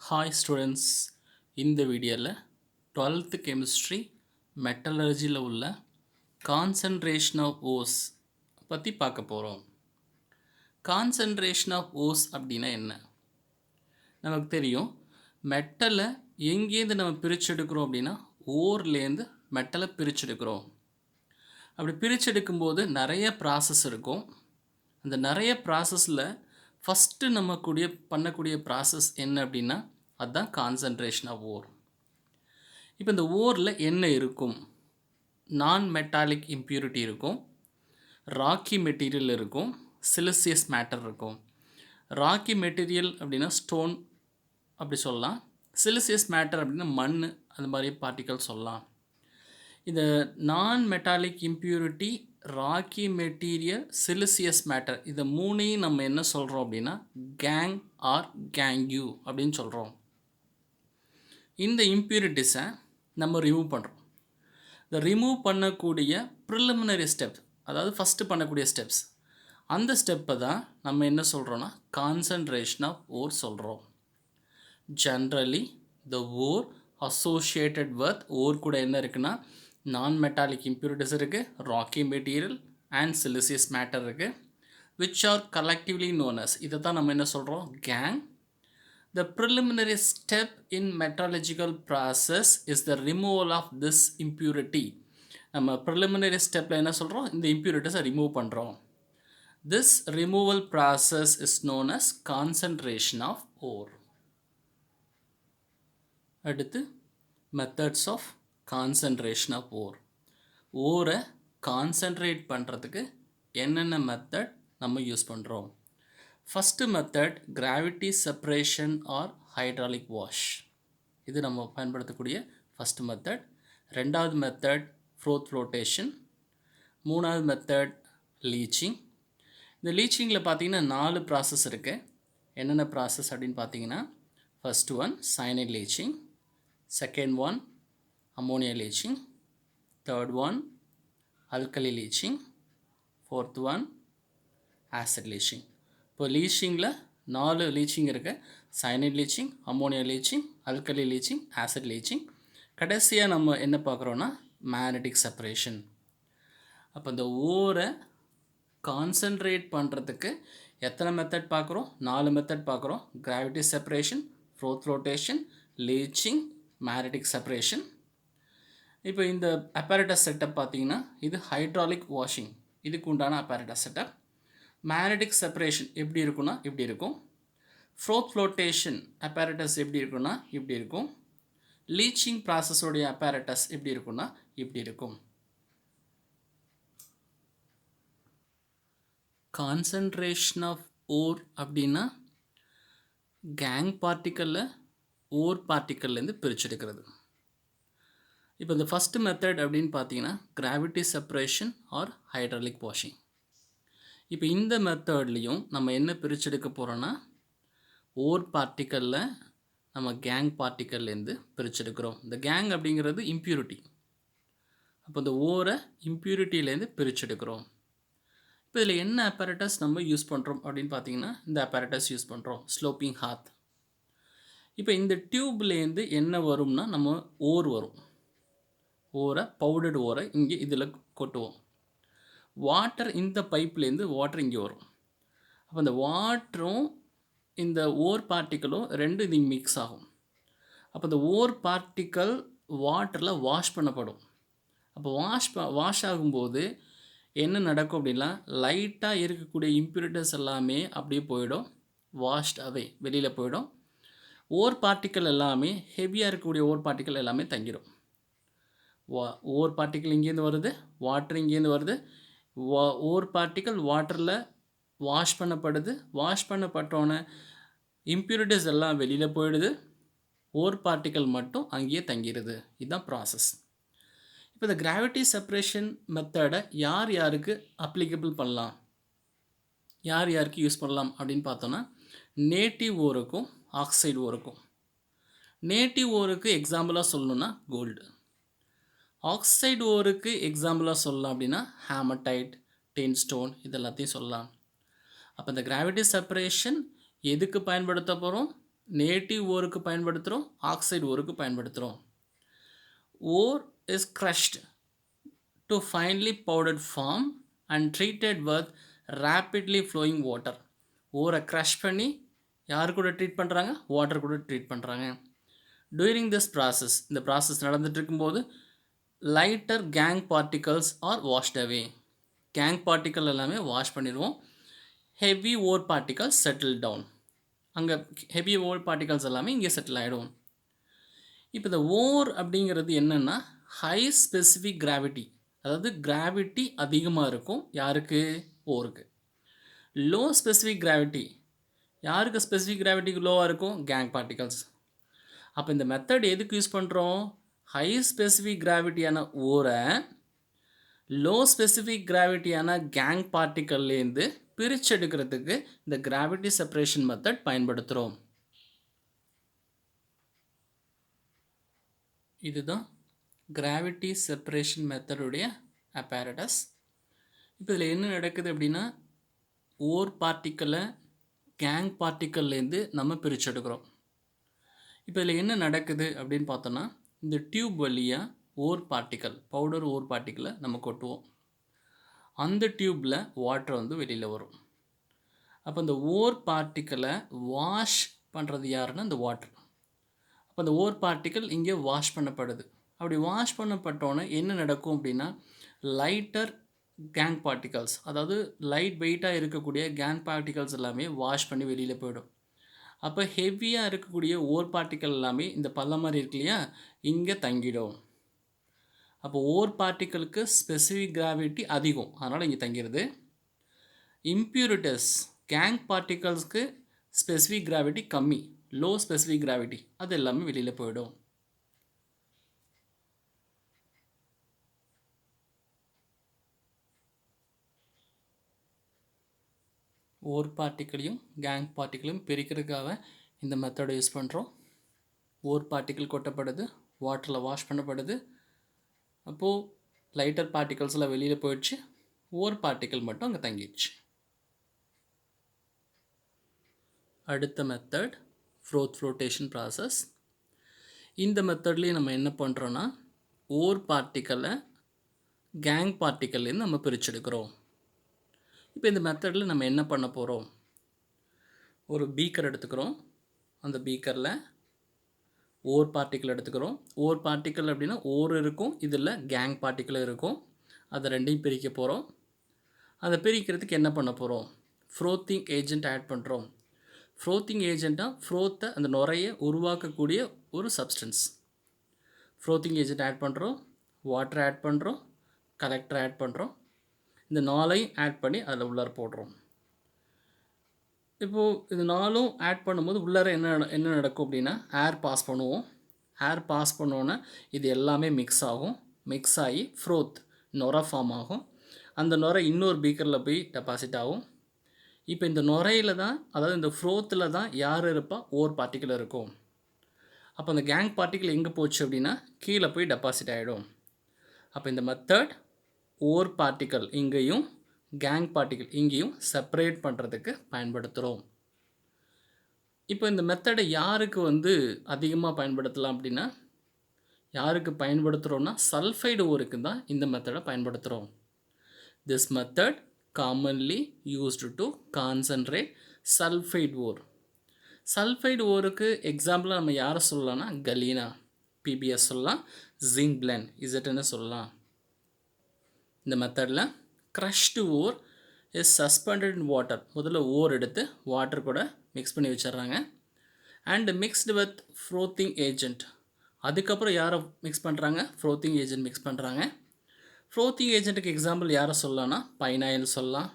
Hi students, இந்த வீடியோவில் 12th chemistry மெட்டலர்ஜியில் உள்ள கான்சன்ட்ரேஷன் ஆஃப் ஓஸ் பற்றி பார்க்க போகிறோம். கான்சன்ட்ரேஷன் ஆஃப் ஓஸ் அப்படின்னா என்ன? நமக்கு தெரியும், மெட்டலை எங்கேருந்து நம்ம பிரிச்செடுக்கிறோம் அப்படின்னா ஓர்லேருந்து மெட்டலை பிரிச்செடுக்கிறோம். அப்படி பிரிச்செடுக்கும்போது நிறைய ப்ராசஸ் இருக்கும். அந்த நிறைய ப்ராசஸில் ஃபஸ்ட்டு நம்ம பண்ணக்கூடிய ப்ராசஸ் என்ன அப்படின்னா அதுதான் கான்சன்ட்ரேஷன் ஆஃப் ஓர். இப்போ இந்த ஓரில் என்ன இருக்கும்? நான் மெட்டாலிக் இம்ப்யூரிட்டி இருக்கும், ராக்கி மெட்டீரியல் இருக்கும், சிலிசியஸ் மேட்டர் இருக்கும். ராக்கி மெட்டீரியல் அப்படின்னா ஸ்டோன் அப்படி சொல்லலாம், சிலிசியஸ் மேட்டர் அப்படின்னா மண், அந்த மாதிரி பார்ட்டிக்கல் சொல்லலாம். இந்த நான் metallic impurity, rocky material, siliceous matter, இதை மூணையும் நம்ம என்ன சொல்கிறோம் அப்படின்னா கேங் ஆர் கேங்யூ அப்படின்னு சொல்கிறோம். இந்த இம்ப்யூரிட்டிஸை நம்ம ரிமூவ் பண்ணுறோம். இந்த ரிமூவ் பண்ணக்கூடிய ப்ரிலிமினரி ஸ்டெப், அதாவது ஃபஸ்ட்டு பண்ணக்கூடிய ஸ்டெப்ஸ், அந்த ஸ்டெப்பை தான் நம்ம என்ன சொல்கிறோன்னா கான்சன்ட்ரேஷன் ஆஃப் ஓர் சொல்கிறோம். Generally the ore associated with ore கூட என்ன இருக்குன்னா நான் மெட்டாலிக் இம்ப்யூரிட்டிஸ் இருக்குது, rocky material and siliceous matter இருக்குது, which are collectively known as, இதை தான் நம்ம என்ன சொல்கிறோம் gangue. The preliminary step in metallurgical process is the removal of this impurity. நம்ம preliminary stepல என்ன சொல்கிறோம், இந்த impurities remove பண்ணுறோம். This removal process is known as concentration of ore. அடுத்து methods of concentration of ore. ஓரை கான்சன்ட்ரேட் பண்ணுறதுக்கு என்னென்ன method நம்ம யூஸ் பண்ணுறோம்? First method gravity separation R hydraulic wash. இது நம்ம பயன்படுத்தக்கூடிய ஃபஸ்ட்டு மெத்தட். ரெண்டாவது மெத்தட் ஃப்ளோட்டேஷன். மூணாவது மெத்தட் லீச்சிங். இந்த லீச்சிங்கில் பார்த்தீங்கன்னா 4 ப்ராசஸ் இருக்குது. என்னென்ன ப்ராசஸ் அப்படின்னு பார்த்தீங்கன்னா, first one cyanide leaching, second one ammonia leaching, third one alkali leaching, fourth one acid leaching. இப்போ லீச்சிங்கில் 4 லீச்சிங் இருக்குது. Cyanide leaching, ammonia leaching, alkali leaching, acid leaching. கடைசியாக நம்ம என்ன பார்க்குறோன்னா மேக்னெட்டிக் செப்பரேஷன். அப்போ இந்த ஓரை கான்சன்ட்ரேட் பண்ணுறதுக்கு எத்தனை மெத்தட் பார்க்குறோம்? 4 மெத்தட் பார்க்குறோம். Gravity separation, flotation, leaching, magnetic separation. இப்போ இந்த அப்பேரட்டஸ் செட்டப் பார்த்தீங்கன்னா இது ஹைட்ராலிக் வாஷிங், இதுக்கு உண்டான அப்பேரட்டஸ் செட்டப். மேக்னெட்டிக் செப்பரேஷன் எப்படி இருக்குன்னா இப்படி இருக்கும். ஃப்ளோட்டேஷன் அப்பேரட்டஸ் எப்படி இருக்குன்னா இப்படி இருக்கும். லீச்சிங் ப்ராசஸோடைய அப்பேரட்டஸ் எப்படி இருக்குன்னா இப்படி இருக்கும். கான்சன்ட்ரேஷன் ஆஃப் ஓர் அப்படின்னா கேங் பார்ட்டிக்கலில் ஓர் பார்ட்டிக்கல்லேருந்து பிரிச்செடுக்கிறது. இப்போ இந்த ஃபஸ்ட்டு மெத்தட் அப்படின்னு பார்த்தீங்கன்னா gravity separation R hydraulic washing. இப்போ இந்த மெத்தட்லேயும் நம்ம என்ன பிரிச்செடுக்க போகிறோன்னா ஓர் பார்ட்டிக்கலில் நம்ம கேங் பார்ட்டிக்கல்லேருந்து பிரிச்செடுக்கிறோம். இந்த கேங் அப்படிங்கிறது இம்ப்யூரிட்டி. அப்போ இந்த ஓரை இம்ப்யூரிட்டியிலேருந்து பிரிச்செடுக்கிறோம். இப்போ இதில் என்ன அப்பேரட்டஸ் நம்ம யூஸ் பண்ணுறோம் அப்படின்னு பார்த்தீங்கன்னா இந்த அப்பேரட்டஸ் யூஸ் பண்ணுறோம், ஸ்லோப்பிங் ஹாத். இப்போ இந்த டியூப்லேருந்து என்ன வரும்னா நம்ம ஓர் வரும். ஓரை, பவுடர்டு ஓரை இங்கே இதில் கொட்டுவோம். வாட்டர் இந்த பைப்லேருந்து வாட்டர் இங்கே வரும். அப்போ இந்த வாட்டரும் இந்த ஓர் பார்ட்டிக்கலும் ரெண்டு இது மிக்ஸ் ஆகும். அப்போ இந்த ஓர் பார்ட்டிக்கல் வாட்டரில் வாஷ் பண்ணப்படும். அப்போ வாஷ் ஆகும்போது என்ன நடக்கும் அப்படின்னா லைட்டாக இருக்கக்கூடிய இம்ப்யூரிட்டிஸ் எல்லாமே அப்படியே போயிடும், வாஷ்ட் அவே, வெளியில் போயிடும். ஓர் பார்ட்டிக்கல் எல்லாமே ஹெவியாக இருக்கக்கூடிய ஓர் பார்ட்டிக்கல் எல்லாமே தங்கிடும். ஓர் பார்ட்டிக்கல் இங்கேருந்து வருது, வாட்டர் இங்கேருந்து வருது. ஓர் பார்ட்டிக்கல் வாட்டரில் வாஷ் பண்ணப்படுது, வாஷ் பண்ணப்பட்டோன்னே இம்ப்யூரிட்டிஸ் எல்லாம் வெளியில் போயிடுது, ஓர் பார்ட்டிக்கல் மட்டும் அங்கேயே தங்கிடுது. இதுதான் ப்ராசஸ். இப்போ இந்த கிராவிட்டி செப்பரேஷன் மெத்தடை யார் யாருக்கு அப்ளிகபிள் பண்ணலாம், யார் யாருக்கு யூஸ் பண்ணலாம் அப்படின்னு பார்த்தோன்னா நேட்டிவ் ஓருக்கும் ஆக்சைடு ஓருக்கும். நேட்டிவ் ஓருக்கு எக்ஸாம்பிளாக சொல்லணுன்னா கோல்டு. ஆக்சைடு ஓருக்கு எக்ஸாம்பிளாக சொல்லலாம் அப்படின்னா ஹேமடைட், டின் ஸ்டோன், இது எல்லாத்தையும் சொல்லலாம். அப்போ இந்த கிராவிட்டி செப்பரேஷன் எதுக்கு பயன்படுத்த போகிறோம்? நேட்டிவ் ஓருக்கு பயன்படுத்துகிறோம், ஆக்சைடு ஓருக்கு பயன்படுத்துகிறோம். Ore is crushed to finely powdered form and treated with rapidly flowing water. ஓரை க்ரஷ் பண்ணி யார் கூட ட்ரீட் பண்ணுறாங்க? வாட்டர் கூட ட்ரீட் பண்ணுறாங்க. டூரிங் திஸ் ப்ராசஸ், இந்த ப்ராசஸ் நடந்துட்டு இருக்கும்போது lighter gang particles R washed அவே. கேங் பார்ட்டிக்கல் எல்லாமே வாஷ் பண்ணிடுவோம். ஹெவி ஓர் பார்ட்டிகல்ஸ் செட்டில் டவுன். அங்கே ஹெவி ஓர் பார்ட்டிகல்ஸ் எல்லாமே இங்கே செட்டில் ஆகிடும். இப்போ இந்த ஓர் அப்படிங்கிறது என்னென்னா ஹை ஸ்பெசிஃபிக் கிராவிட்டி, அதாவது கிராவிட்டி அதிகமாக இருக்கும் யாருக்கு? ஓருக்கு. லோ ஸ்பெசிஃபிக் கிராவிட்டி யாருக்கு? ஸ்பெசிஃபிக் கிராவிட்டி லோவாக இருக்கும்? Gang particles. அப்போ இந்த மெத்தட் எதுக்கு யூஸ் பண்ணுறோம்? ஹை ஸ்பெசிஃபிக் கிராவிட்டியான ஓரை லோ ஸ்பெசிஃபிக் கிராவிட்டியான கேங் பார்ட்டிக்கல்லேருந்து பிரித்து எடுக்கிறதுக்கு இந்த கிராவிட்டி செப்பரேஷன் மெத்தட் பயன்படுத்துகிறோம். இதுதான் கிராவிட்டி செப்பரேஷன் மெத்தடுடைய அப்பேரடஸ். இப்போ இதில் என்ன நடக்குது அப்படின்னா, ஓர் பார்ட்டிக்கலை கேங் பார்ட்டிக்கல்லேருந்து நம்ம பிரித்து எடுக்கிறோம். இப்போ இதில் என்ன நடக்குது அப்படின்னு பார்த்தோன்னா, இந்த டியூப் வழியாக ஓர் பார்ட்டிக்கல், பவுடர் ஓர் பார்ட்டிக்கலை நம்ம கொட்டுவோம். அந்த டியூப்பில் வாட்டர் வந்து வெளியில் வரும். அப்போ இந்த ஓர் பார்ட்டிக்கலை வாஷ் பண்ணுறது யாருன்னா இந்த வாட்டர். அப்போ அந்த ஓர் பார்ட்டிக்கல் இங்கே வாஷ் பண்ணப்படுது. அப்படி வாஷ் பண்ணப்பட்டோன்னே என்ன நடக்கும் அப்படின்னா, லைட்டர் கேங் பார்ட்டிகல்ஸ், அதாவது லைட் வெயிட்டாக இருக்கக்கூடிய கேங் பார்ட்டிகல்ஸ் எல்லாமே வாஷ் பண்ணி வெளியில் போயிடும். அப்போ ஹெவியாக இருக்கக்கூடிய ஓர் பார்ட்டிக்கல் எல்லாமே இந்த பள்ளம் மாதிரி இருக்கு இல்லையா, இங்கே தங்கிடும். அப்போ ஓர் பார்ட்டிக்கலுக்கு ஸ்பெசிஃபிக் கிராவிட்டி அதிகம், அதனால் இங்கே தங்கிடுது. இம்ப்யூரிட்டிஸ் கேங் பார்ட்டிகல்ஸ்க்கு ஸ்பெசிஃபிக் கிராவிட்டி கம்மி, லோ ஸ்பெசிஃபிக் கிராவிட்டி, அது எல்லாமே வெளியில் போயிடும். ஓர் பார்ட்டிக்கலையும் கேங் பார்ட்டிக்கலையும் பிரிக்கிறதுக்காக இந்த மெத்தடை யூஸ் பண்ணுறோம். ஓர் பார்ட்டிக்கல் கொட்டப்படுது, வாட்டரில் வாஷ் பண்ணப்படுது. அப்போது லைட்டர் பார்ட்டிகல்ஸ்லாம் வெளியில் போயிடுச்சு, ஓர் பார்ட்டிக்கல் மட்டும் அங்கே தங்கிடுச்சு. அடுத்த மெத்தட் ஃப்ரோத் ஃப்ளோட்டேஷன் ப்ராசஸ். இந்த மெத்தட்லேயே நம்ம என்ன பண்ணுறோன்னா, ஓர் பார்ட்டிக்கலை கேங் பார்ட்டிக்கல்லேருந்து நம்ம பிரிச்செடுக்கிறோம். இப்போ இந்த மெத்தடில் நம்ம என்ன பண்ண போகிறோம், ஒரு பீக்கர் எடுத்துக்கிறோம். அந்த பீக்கரில் ஓர் பார்ட்டிக்கல் எடுத்துக்கிறோம். ஓர் பார்ட்டிக்கல் அப்படின்னா ஓர் இருக்கும், இதில் கேங் பார்ட்டிக்கல் இருக்கும். அதை ரெண்டையும் பிரிக்க போகிறோம். அதை பிரிக்கிறதுக்கு என்ன பண்ண போகிறோம், ஃப்ரோத்திங் ஏஜென்ட் ஆட் பண்ணுறோம். ஃப்ரோத்திங் ஏஜென்ட்டாக ஃப்ரோத்தை, அந்த நுரையை உருவாக்கக்கூடிய ஒரு சப்ஸ்டன்ஸ். ஃப்ரோத்திங் ஏஜென்ட் ஆட் பண்ணுறோம், வாட்டர் ஆட் பண்ணுறோம், கலெக்டர் ஆட் பண்ணுறோம். இந்த நாளையும் ஆட் பண்ணி அதில் உள்ளார போடுறோம். இப்போது இது நாலும் ஆட் பண்ணும்போது உள்ளார என்ன நடக்கும் அப்படின்னா, ஏர் பாஸ் பண்ணுவோம். ஏர் பாஸ் பண்ணோன்னே இது எல்லாமே மிக்ஸ் ஆகும். மிக்ஸ் ஆகி ஃப்ரோத் நுரை ஃபார்ம் ஆகும். அந்த நுரை இன்னொரு பீக்கரில் போய் டெபாசிட் ஆகும். இப்போ இந்த நுரையில் தான், அதாவது இந்த ஃப்ரோத்தில் தான் யார் இருப்பா, ஓர் பார்ட்டிக்கல் இருக்கும். அப்போ அந்த கேங் பார்ட்டிக்கல் எங்கே போச்சு அப்படின்னா கீழே போய் டெபாசிட் ஆகிடும். அப்போ இந்த மெத்தட் ஓர் பார்ட்டிக்கல் இங்கேயும் கேங் பார்ட்டிக்கல் இங்கேயும் செப்பரேட் பண்ணுறதுக்கு பயன்படுத்துகிறோம். இப்போ இந்த மெத்தடை யாருக்கு வந்து அதிகமாக பயன்படுத்தலாம் அப்படின்னா, யாருக்கு பயன்படுத்துகிறோன்னா சல்ஃபைடு ஓருக்கு தான் இந்த மெத்தடை பயன்படுத்துகிறோம். This method commonly used to concentrate sulphide ore. Sulphide ஓருக்கு எக்ஸாம்பிளாக நம்ம யாரை சொல்லலாம்னா கலீனா, பிபிஎஸ் சொல்லலாம், ஜிங்க் பிளெண்ட், இசட்னு சொல்லலாம். இந்த மெத்தடில் crushed ore is suspended in water. முதல்ல ஓர் எடுத்து வாட்டர் கூட மிக்ஸ் பண்ணி வச்சிட்றாங்க. And mixed with frothing agent. அதுக்கப்புறம் யாரை மிக்ஸ் பண்ணுறாங்க, ஃப்ரோத்திங் ஏஜென்ட் மிக்ஸ் பண்ணுறாங்க. ஃப்ரோத்திங் ஏஜென்ட்டுக்கு எக்ஸாம்பிள் யாரை சொல்லலாம்னா பைனாயில் சொல்லலாம்,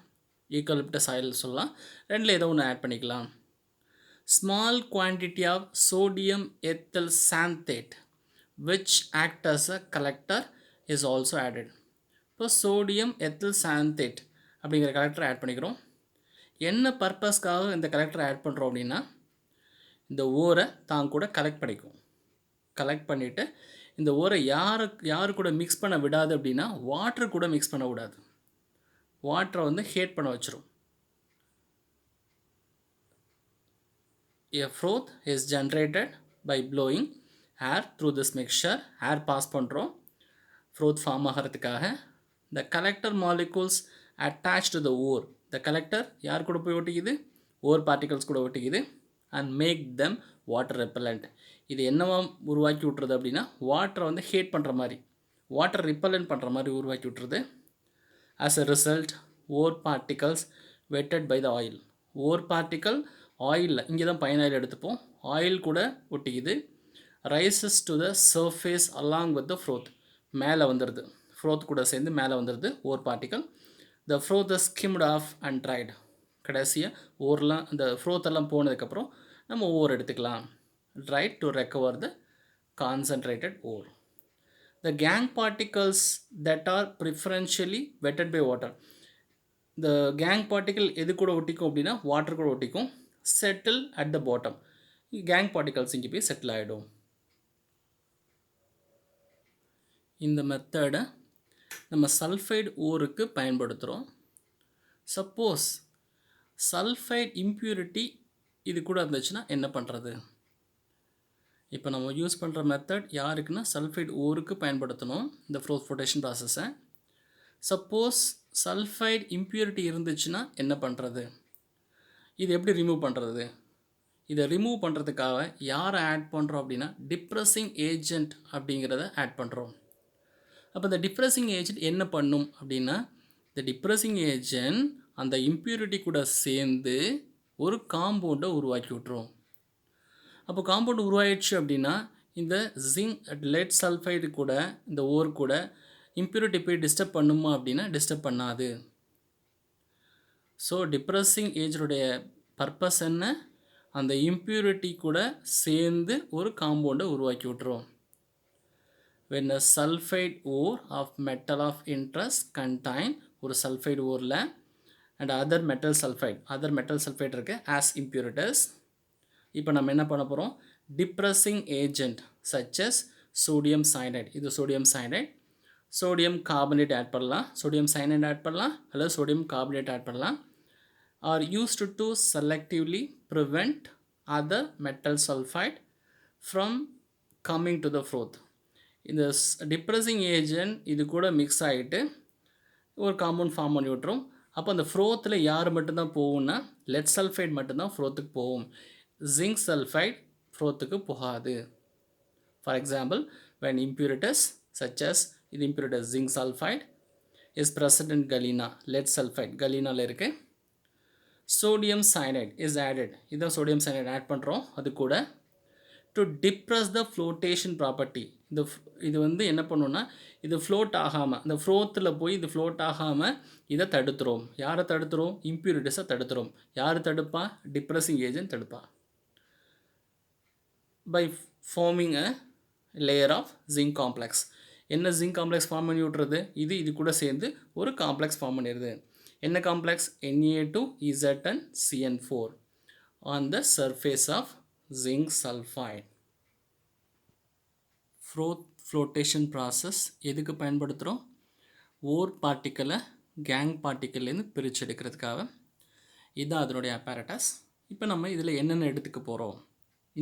யூக்கலிப்டஸ் ஆயில் சொல்லலாம். ரெண்டில் ஏதோ ஒன்று ஆட் பண்ணிக்கலாம். Small quantity of sodium ethyl xanthate which act as a collector is also added. இப்போ சோடியம் எத்தில் சாந்தேட் அப்படிங்கிற கலெக்டரை ஆட் பண்ணிக்கிறோம். என்ன பர்பஸ்க்காக இந்த கலெக்டரை ஆட் பண்ணுறோம் அப்படின்னா, இந்த ஓரை தான் கூட கலெக்ட் பண்ணிக்கும். கலெக்ட் பண்ணிவிட்டு இந்த ஓரை யார் கூட மிக்ஸ் பண்ண விடாது அப்படின்னா, வாட்டர் கூட மிக்ஸ் பண்ண விடாது. வாட்டரை வந்து ஹேட் பண்ண வச்சிரும். A froth is generated by blowing air through this mixture. Air pass பண்ணுறோம் froth form ஆகிறதுக்காக. The collector molecules attached to the ore. The collector யார் கூட போய் ஒட்டிக்குது? ore particles கூட ஒட்டிக்குது and make them water repellent. இது என்னவா உருவாக்கி விட்டுறது அப்படின்னா வாட்டரை வந்து ஹேட் பண்ணுற மாதிரி, வாட்டர் ரிப்பலண்ட் பண்ணுற மாதிரி உருவாக்கி விட்டுறது. As a result, ore particles wetted by the oil. ore particle ஆயிலில், இங்கே தான் பைன் ஆயில் எடுத்துப்போம், ஆயில் கூட ஒட்டிக்குது. rises to the surface along with the froth. மேலே வந்துடுது, froth கூட சேர்ந்து மேலே வந்துடுது ore particle. The froth is skimmed off and dried. கடைசியாக ஓர்லாம் அந்த froth எல்லாம் போனதுக்கப்புறம் நம்ம ஓர் எடுத்துக்கலாம். dried to recover the concentrated ore. The gangue particles that are preferentially wetted by water. The gangue particle எது கூட ஒட்டிக்கும் அப்படின்னா வாட்டர் கூட ஒட்டிக்கும். settle at the bottom. gangue particles இங்கே போய் செட்டில் ஆகிடும். இந்த மெத்தடை நம்ம சல்ஃபைடு ஓருக்கு பயன்படுத்துகிறோம். சப்போஸ் சல்ஃபைடு இம்ப்யூரிட்டி இது கூட இருந்துச்சுன்னா என்ன பண்ணுறது? இப்போ நம்ம யூஸ் பண்ணுற மெத்தட் யாருக்குன்னா சல்ஃபைடு ஓருக்கு பயன்படுத்தணும் இந்த froth flotation ப்ராசஸை. சப்போஸ் சல்ஃபைடு இம்ப்யூரிட்டி இருந்துச்சுன்னா என்ன பண்ணுறது? இது எப்படி ரிமூவ் பண்ணுறது? இதை ரிமூவ் பண்ணுறதுக்காக யாரை ஆட் பண்ணுறோம் அப்படின்னா டிப்ரெஸிங் ஏஜென்ட் அப்படிங்கிறத ஆட் பண்ணுறோம். அப்போ இந்த டிப்ரெஸிங் ஏஜென்ட் என்ன பண்ணும் அப்படின்னா இந்த டிப்ரெஸிங் ஏஜென்ட் அந்த இம்ப்யூரிட்டி கூட சேர்ந்து ஒரு காம்பவுண்டை உருவாக்கி விட்டுரும். அப்போ காம்பவுண்ட் உருவாயிடுச்சு அப்படின்னா இந்த லெட் சல்ஃபைடு கூட இந்த ஓர் கூட இம்ப்யூரிட்டி போய் டிஸ்டர்ப் பண்ணுமா அப்படின்னா டிஸ்டர்ப் பண்ணாது. ஸோ டிப்ரெஸிங் ஏஜனுடைய பர்பஸ் என்ன? அந்த இம்ப்யூரிட்டி கூட சேர்ந்து ஒரு காம்பவுண்டை உருவாக்கி விட்டுரும். when a sulfide ore of metal of interest contain ஒரு sulfide ஓரில் and other metal sulfide இருக்கு as impurities. இப்போ நம்ம என்ன பண்ண போகிறோம்? Depressing agent such as sodium cyanide. இது sodium cyanide, sodium carbonate add பண்ணலாம், sodium cyanide ஆட் பண்ணலாம், அல்லது sodium carbonate ஆட் பண்ணலாம். are used to selectively prevent other metal sulfide from coming to the froth. இந்த டிப்ரெஸிங் ஏஜென்ட் இது கூட mix ஆகிட்டு ஒரு காம்பவுண்ட் ஃபார்ம் பண்ணி விட்டுரும். அப்போ அந்த ஃப்ரோத்தில் யார் மட்டும்தான் போகும்னா லெட் சல்ஃபைட் மட்டும்தான் ஃப்ரோத்துக்கு போகும், ஜிங்க் சல்ஃபைட் ஃப்ரோத்துக்கு போகாது. For example when impurities such as இது impurities zinc sulfide is present in galena, lead sulfide galena இருக்குது. sodium cyanide is added, இதான் sodium cyanide ஆட் பண்ணுறோம் அது கூட. to depress the flotation property. இது வந்து என்ன பண்ணுன்னா இது ஃப்ளோட் ஆகாமல் இந்த ஃப்ரோத்தில் போய் இது ஃப்ளோட் ஆகாமல் இதை தடுத்துரும். யாரை தடுத்துரும்? இம்ப்யூரிட்டிஸை தடுத்துரும். யார் தடுப்பா? டிப்ரெஸிங் ஏஜென்ட் தடுப்பா. By forming a layer of zinc complex. என்ன ஜிங்க் காம்ப்ளெக்ஸ் ஃபார்ம் பண்ணி விட்றது? இது கூட சேர்ந்து ஒரு காம்ப்ளெக்ஸ் ஃபார்ம் பண்ணிடுது. என்ன complex? Na2ZnCN4 on the surface of zinc sulfide. froth flotation process எதுக்கு பயன்படுத்துகிறோம்? ஓர் பார்ட்டிக்கலை கேங் பார்ட்டிக்கல்லேருந்து பிரித்து எடுக்கிறதுக்காக. இதுதான் அதனுடைய apparatus. இப்போ நம்ம இதில் என்னென்ன எடுத்துக்க போகிறோம்?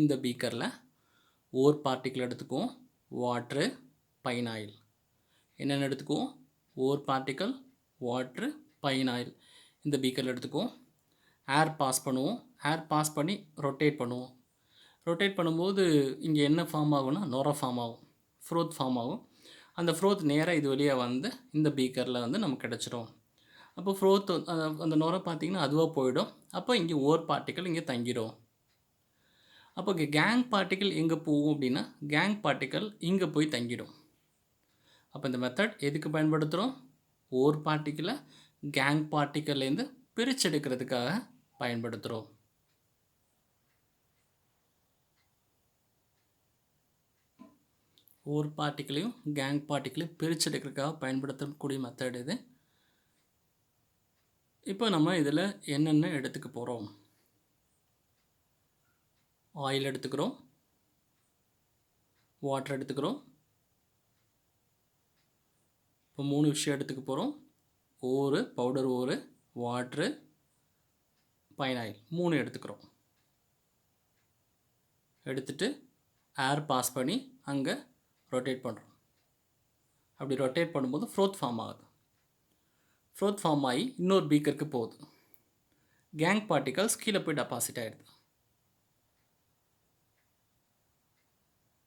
இந்த பீக்கரில் ஓர் பார்ட்டிக்கல் எடுத்துக்குவோம், வாட்ரு, பைன் ஆயில். என்னென்ன எடுத்துக்குவோம்? ஓர் பார்ட்டிக்கல், வாட்ரு, பைன் ஆயில் இந்த பீக்கரில் எடுத்துக்குவோம். ஏர் பாஸ் பண்ணுவோம், ஏர் பாஸ் பண்ணி ரொட்டேட் பண்ணுவோம். ரொட்டேட் பண்ணும்போது இங்கே என்ன ஃபார்ம் ஆகும்னா நொரை ஃபார்ம் ஆகும், ஃப்ரோத் ஃபார்ம் ஆகும். அந்த ஃப்ரோத் நேராக இது வழியாக வந்து இந்த பீக்கரில் வந்து நமக்கு கிடச்சிரும். அப்போ ஃப்ரோத் அந்த நொரை பார்த்திங்கன்னா அதுவாக போயிடும். அப்போ இங்கே ஓர் பார்ட்டிக்கல் இங்கே தங்கிடும். அப்போ இங்கே கேங் பார்ட்டிக்கல் எங்கே போகும் அப்படின்னா கேங் பார்ட்டிக்கல் இங்கே போய் தங்கிடும். அப்போ இந்த மெத்தட் எதுக்கு பயன்படுத்துகிறோம்? ஓர் பார்ட்டிக்கலை கேங் பார்ட்டிக்கல்லேருந்து பிரிச்செடுக்கிறதுக்காக பயன்படுத்துகிறோம். ஓர் பார்ட்டிக்கலையும் கேங் பார்ட்டிக்கலையும் பிரிச்செடுக்கிறதுக்காக பயன்படுத்தக்கூடிய மெத்தட் இது. இப்போ நம்ம இதில் என்னென்ன எடுத்துக்க போகிறோம்? ஆயில் எடுத்துக்கிறோம், வாட்டர் எடுத்துக்கிறோம். இப்போ 3 விஷயம் எடுத்துக்க போகிறோம். ஓரு, பவுடர் ஓரு, வாட்ரு, பைன் ஆயில் 3 எடுத்துக்கிறோம். எடுத்துகிட்டு ஏர் பாஸ் பண்ணி அங்கே ரொட்டேட் பண்ணுறோம். அப்படி ரொட்டேட் பண்ணும்போது ஃப்ரோத் ஃபார்ம் ஆகுது. ஃப்ரோத் ஃபார்ம் ஆகி இன்னொரு பீக்கருக்கு போகுது. கேங் பார்ட்டிகல்ஸ் கீழே போய் டெபாசிட் ஆகிடுது.